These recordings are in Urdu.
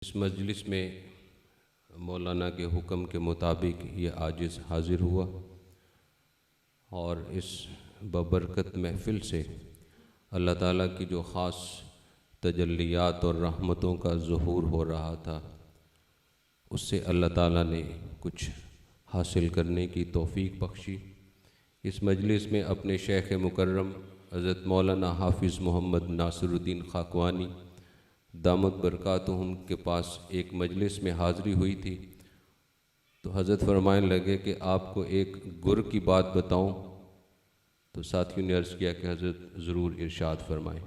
اس مجلس میں مولانا کے حکم کے مطابق یہ عاجز حاضر ہوا اور اس ببرکت محفل سے اللہ تعالیٰ کی جو خاص تجلیات اور رحمتوں کا ظہور ہو رہا تھا اس سے اللہ تعالیٰ نے کچھ حاصل کرنے کی توفیق بخشی۔ اس مجلس میں اپنے شیخ مکرم حضرت مولانا حافظ محمد ناصر الدین خاکوانی دامت برکاتہم کے پاس ایک مجلس میں حاضری ہوئی تھی، تو حضرت فرمانے لگے کہ آپ کو ایک گر کی بات بتاؤں، تو ساتھیوں نے عرض کیا کہ حضرت ضرور ارشاد فرمائیں۔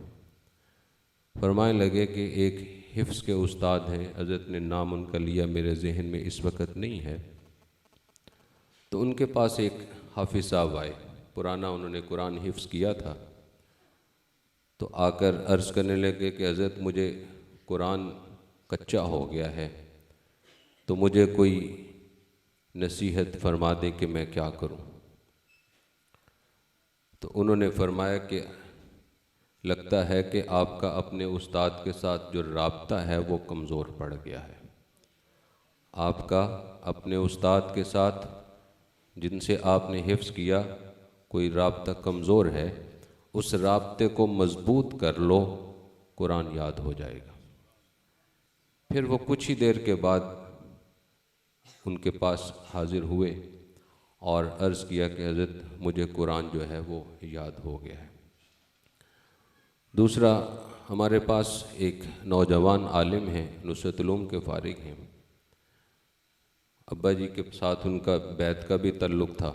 فرمانے لگے کہ ایک حفظ کے استاد ہیں، حضرت نے نام ان کا لیا، میرے ذہن میں اس وقت نہیں ہے، تو ان کے پاس ایک حافظ صاحب آئے، پرانا انہوں نے قرآن حفظ کیا تھا، تو آ کر عرض کرنے لگے کہ حضرت مجھے قرآن کچا ہو گیا ہے، تو مجھے کوئی نصیحت فرما دیں کہ میں کیا کروں۔ تو انہوں نے فرمایا کہ لگتا ہے کہ آپ کا اپنے استاد کے ساتھ جو رابطہ ہے وہ کمزور پڑ گیا ہے۔ آپ کا اپنے استاد کے ساتھ جن سے آپ نے حفظ کیا کوئی رابطہ کمزور ہے، اس رابطے کو مضبوط کر لو، قرآن یاد ہو جائے گا۔ پھر وہ کچھ ہی دیر کے بعد ان کے پاس حاضر ہوئے اور عرض کیا کہ حضرت مجھے قرآن جو ہے وہ یاد ہو گیا ہے۔ دوسرا، ہمارے پاس ایک نوجوان عالم ہیں، نصرت علوم کے فارغ ہیں، ابا جی کے ساتھ ان کا بیعت کا بھی تعلق تھا،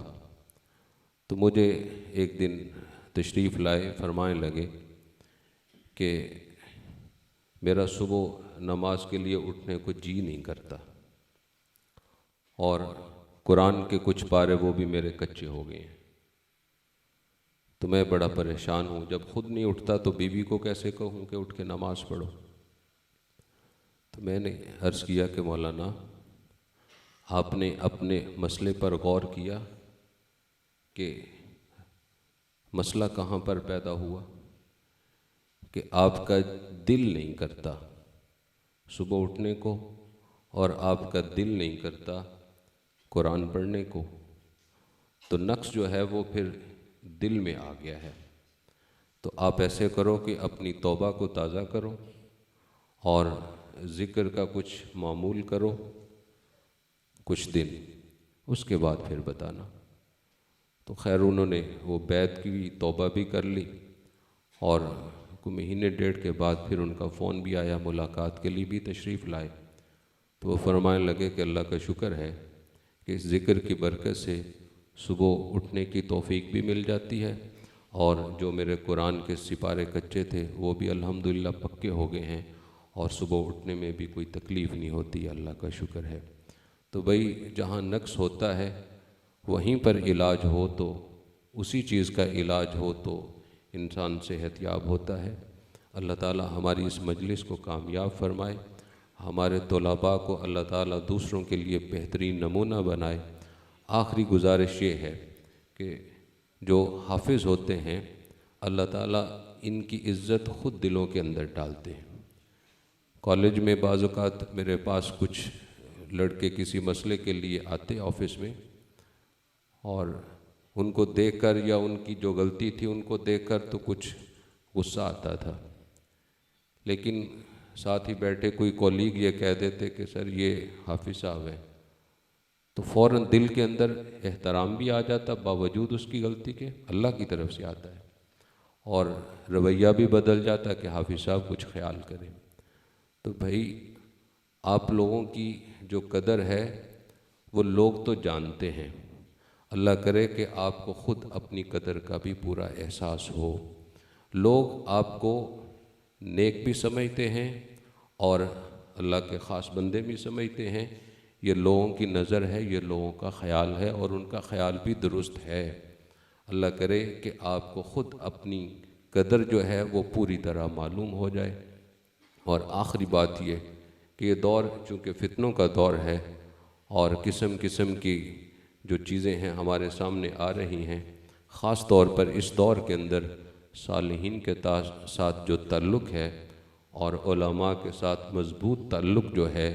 تو مجھے ایک دن تشریف لائے، فرمانے لگے کہ میرا صبح نماز کے لیے اٹھنے کو جی نہیں کرتا، اور قرآن کے کچھ پارے وہ بھی میرے کچے ہو گئے ہیں، تو میں بڑا پریشان ہوں، جب خود نہیں اٹھتا تو بیوی کو کیسے کہوں کہ اٹھ کے نماز پڑھو۔ تو میں نے عرض کیا کہ مولانا آپ نے اپنے مسئلے پر غور کیا کہ مسئلہ کہاں پر پیدا ہوا، کہ آپ کا دل نہیں کرتا صبح اٹھنے کو، اور آپ کا دل نہیں کرتا قرآن پڑھنے کو، تو نقص جو ہے وہ پھر دل میں آ گیا ہے۔ تو آپ ایسے کرو کہ اپنی توبہ کو تازہ کرو اور ذکر کا کچھ معمول کرو کچھ دن، اس کے بعد پھر بتانا۔ تو خیر انہوں نے وہ بیعت کی توبہ بھی کر لی، اور کوئی مہینے ڈیڑھ کے بعد پھر ان کا فون بھی آیا، ملاقات کے لیے بھی تشریف لائے، تو وہ فرمانے لگے کہ اللہ کا شکر ہے کہ اس ذکر کی برکت سے صبح اٹھنے کی توفیق بھی مل جاتی ہے، اور جو میرے قرآن کے سپارے کچے تھے وہ بھی الحمدللہ پکے ہو گئے ہیں، اور صبح اٹھنے میں بھی کوئی تکلیف نہیں ہوتی، اللہ کا شکر ہے۔ تو بھئی جہاں نقص ہوتا ہے وہیں پر علاج ہو، تو اسی چیز کا علاج ہو تو انسان صحت یاب ہوتا ہے۔ اللہ تعالی ہماری اس مجلس کو کامیاب فرمائے، ہمارے طلباء کو اللہ تعالی دوسروں کے لیے بہترین نمونہ بنائے۔ آخری گزارش یہ ہے کہ جو حافظ ہوتے ہیں اللہ تعالی ان کی عزت خود دلوں کے اندر ڈالتے ہیں۔ کالج میں بعض اوقات میرے پاس کچھ لڑکے کسی مسئلے کے لیے آتے آفس میں، اور ان کو دیکھ کر یا ان کی جو غلطی تھی ان کو دیکھ کر تو کچھ غصہ آتا تھا، لیکن ساتھ ہی بیٹھے کوئی کولیگ یہ کہہ دیتے کہ سر یہ حافظ صاحب ہیں، تو فوراً دل کے اندر احترام بھی آ جاتا، باوجود اس کی غلطی کے اللہ کی طرف سے آتا ہے، اور رویہ بھی بدل جاتا کہ حافظ صاحب کچھ خیال کریں۔ تو بھائی آپ لوگوں کی جو قدر ہے وہ لوگ تو جانتے ہیں، اللہ کرے کہ آپ کو خود اپنی قدر کا بھی پورا احساس ہو۔ لوگ آپ کو نیک بھی سمجھتے ہیں اور اللہ کے خاص بندے بھی سمجھتے ہیں، یہ لوگوں کی نظر ہے، یہ لوگوں کا خیال ہے، اور ان کا خیال بھی درست ہے۔ اللہ کرے کہ آپ کو خود اپنی قدر جو ہے وہ پوری طرح معلوم ہو جائے۔ اور آخری بات یہ کہ یہ دور چونکہ فتنوں کا دور ہے، اور قسم قسم کی جو چیزیں ہیں ہمارے سامنے آ رہی ہیں، خاص طور پر اس دور کے اندر صالحین کے ساتھ جو تعلق ہے اور علماء کے ساتھ مضبوط تعلق جو ہے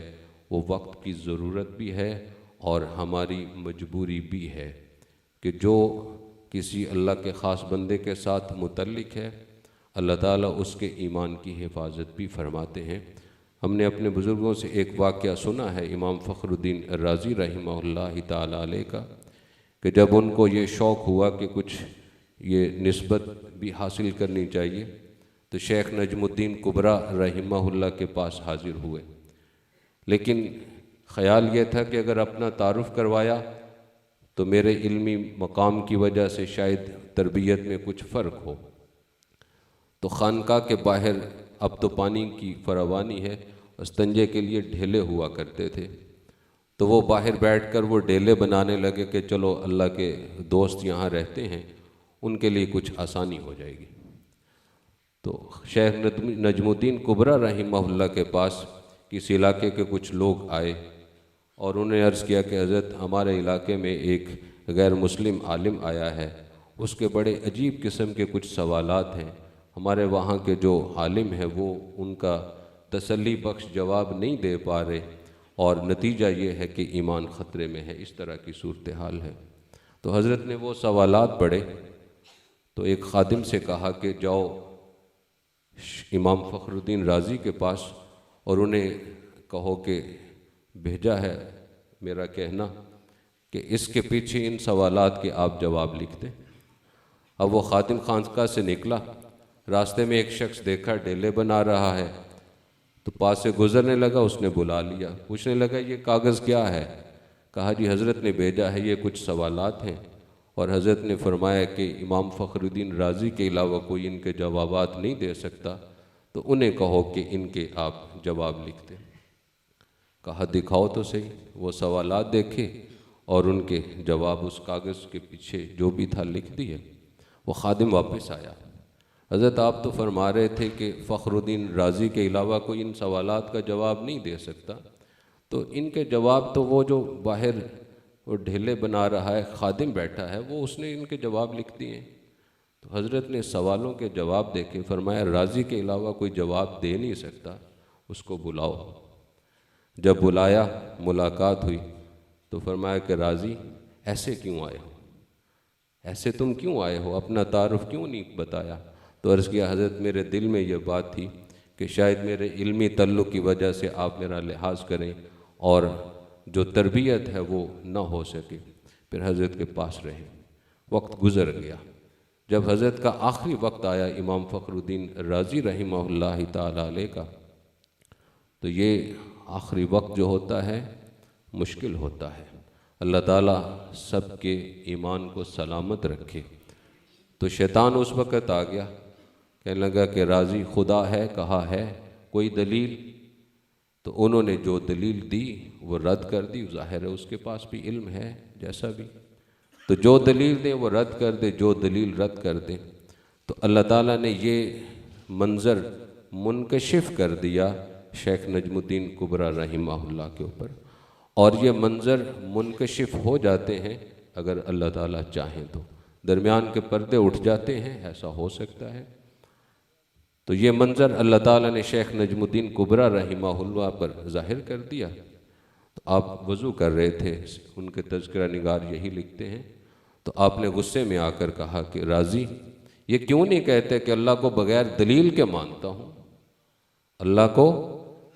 وہ وقت کی ضرورت بھی ہے اور ہماری مجبوری بھی ہے کہ جو کسی اللہ کے خاص بندے کے ساتھ متعلق ہے اللہ تعالیٰ اس کے ایمان کی حفاظت بھی فرماتے ہیں۔ ہم نے اپنے بزرگوں سے ایک واقعہ سنا ہے امام فخر الدین الرازی رحمہ اللہ تعالیٰ علیہ کا، کہ جب ان کو یہ شوق ہوا کہ کچھ یہ نسبت بھی حاصل کرنی چاہیے تو شیخ نجم الدین کبریٰ رحمہ اللہ کے پاس حاضر ہوئے، لیکن خیال یہ تھا کہ اگر اپنا تعارف کروایا تو میرے علمی مقام کی وجہ سے شاید تربیت میں کچھ فرق ہو۔ تو خانقاہ کے باہر اب تو پانی کی فراوانی ہے، استنجے کے لیے ڈھیلے ہوا کرتے تھے، تو وہ باہر بیٹھ کر وہ ڈھیلے بنانے لگے کہ چلو اللہ کے دوست یہاں رہتے ہیں، ان کے لیے کچھ آسانی ہو جائے گی۔ تو شیخ نجم الدین کبریٰ رحمہ اللہ کے پاس کسی علاقے کے کچھ لوگ آئے اور انہوں نے عرض کیا کہ حضرت ہمارے علاقے میں ایک غیر مسلم عالم آیا ہے، اس کے بڑے عجیب قسم کے کچھ سوالات ہیں، ہمارے وہاں کے جو عالم ہیں وہ ان کا تسلی بخش جواب نہیں دے پا رہے اور نتیجہ یہ ہے کہ ایمان خطرے میں ہے، اس طرح کی صورتحال ہے۔ تو حضرت نے وہ سوالات پڑھے تو ایک خادم سے کہا کہ جاؤ امام فخر الدین رازی کے پاس اور انہیں کہو کہ بھیجا ہے میرا کہنا کہ اس کے پیچھے ان سوالات کے آپ جواب لکھ دیں۔ اب وہ خادم خانقاہ سے نکلا، راستے میں ایک شخص دیکھا ڈھیلے بنا رہا ہے تو پاس سے گزرنے لگا، اس نے بلا لیا، پوچھنے لگا یہ کاغذ کیا ہے؟ کہا جی حضرت نے بھیجا ہے، یہ کچھ سوالات ہیں، اور حضرت نے فرمایا کہ امام فخر الدین رازی کے علاوہ کوئی ان کے جوابات نہیں دے سکتا، تو انہیں کہو کہ ان کے آپ جواب لکھ دیں۔ کہا دکھاؤ تو صحیح، وہ سوالات دیکھے اور ان کے جواب اس کاغذ کے پیچھے جو بھی تھا لکھ دیے۔ وہ خادم واپس آیا، حضرت آپ تو فرما رہے تھے کہ فخر الدین رازی کے علاوہ کوئی ان سوالات کا جواب نہیں دے سکتا، تو ان کے جواب تو وہ جو باہر وہ ڈھیلے بنا رہا ہے خادم بیٹھا ہے وہ اس نے ان کے جواب لکھ دیے۔ تو حضرت نے سوالوں کے جواب دیکھے، فرمایا رازی کے علاوہ کوئی جواب دے نہیں سکتا، اس کو بلاؤ۔ جب بلایا، ملاقات ہوئی تو فرمایا کہ رازی ایسے کیوں آئے ہو، ایسے تم کیوں آئے ہو، اپنا تعارف کیوں نہیں بتایا؟ تو عرض کیا حضرت میرے دل میں یہ بات تھی کہ شاید میرے علمی تعلق کی وجہ سے آپ میرا لحاظ کریں اور جو تربیت ہے وہ نہ ہو سکے۔ پھر حضرت کے پاس رہے، وقت گزر گیا، جب حضرت کا آخری وقت آیا امام فخر الدین رازی رحمہ اللہ تعالیٰ علیہ کا، تو یہ آخری وقت جو ہوتا ہے مشکل ہوتا ہے۔ اللہ تعالیٰ سب کے ایمان کو سلامت رکھے۔ تو شیطان اس وقت آ گیا، کہنے لگا کہ رازی خدا ہے، کہا ہے کوئی دلیل؟ تو انہوں نے جو دلیل دی وہ رد کر دی، ظاہر ہے اس کے پاس بھی علم ہے جیسا بھی، تو جو دلیل دیں وہ رد کر دے، جو دلیل رد کر دیں۔ تو اللہ تعالیٰ نے یہ منظر منکشف کر دیا شیخ نجم الدین کبریٰ رحمہ اللہ کے اوپر، اور یہ منظر منکشف ہو جاتے ہیں اگر اللہ تعالیٰ چاہیں تو، درمیان کے پردے اٹھ جاتے ہیں، ایسا ہو سکتا ہے۔ تو یہ منظر اللہ تعالیٰ نے شیخ نجم الدین کبریٰ رحمہ اللہ پر ظاہر کر دیا۔ تو آپ وضو کر رہے تھے، ان کے تذکرہ نگار یہی لکھتے ہیں، تو آپ نے غصے میں آ کر کہا کہ رازی یہ کیوں نہیں کہتے کہ اللہ کو بغیر دلیل کے مانتا ہوں، اللہ کو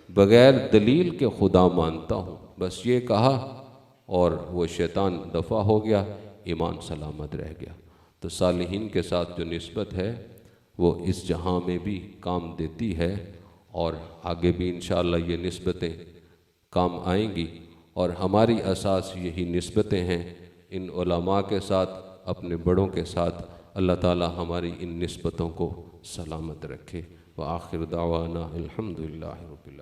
بغیر دلیل کے خدا مانتا ہوں، بس یہ کہا اور وہ شیطان دفع ہو گیا، ایمان سلامت رہ گیا۔ تو صالحین کے ساتھ جو نسبت ہے وہ اس جہاں میں بھی کام دیتی ہے اور آگے بھی انشاءاللہ یہ نسبتیں کام آئیں گی، اور ہماری اساس یہی نسبتیں ہیں ان علماء کے ساتھ، اپنے بڑوں کے ساتھ۔ اللہ تعالی ہماری ان نسبتوں کو سلامت رکھے۔ وآخر دعوانا الحمدللہ رب العالمین۔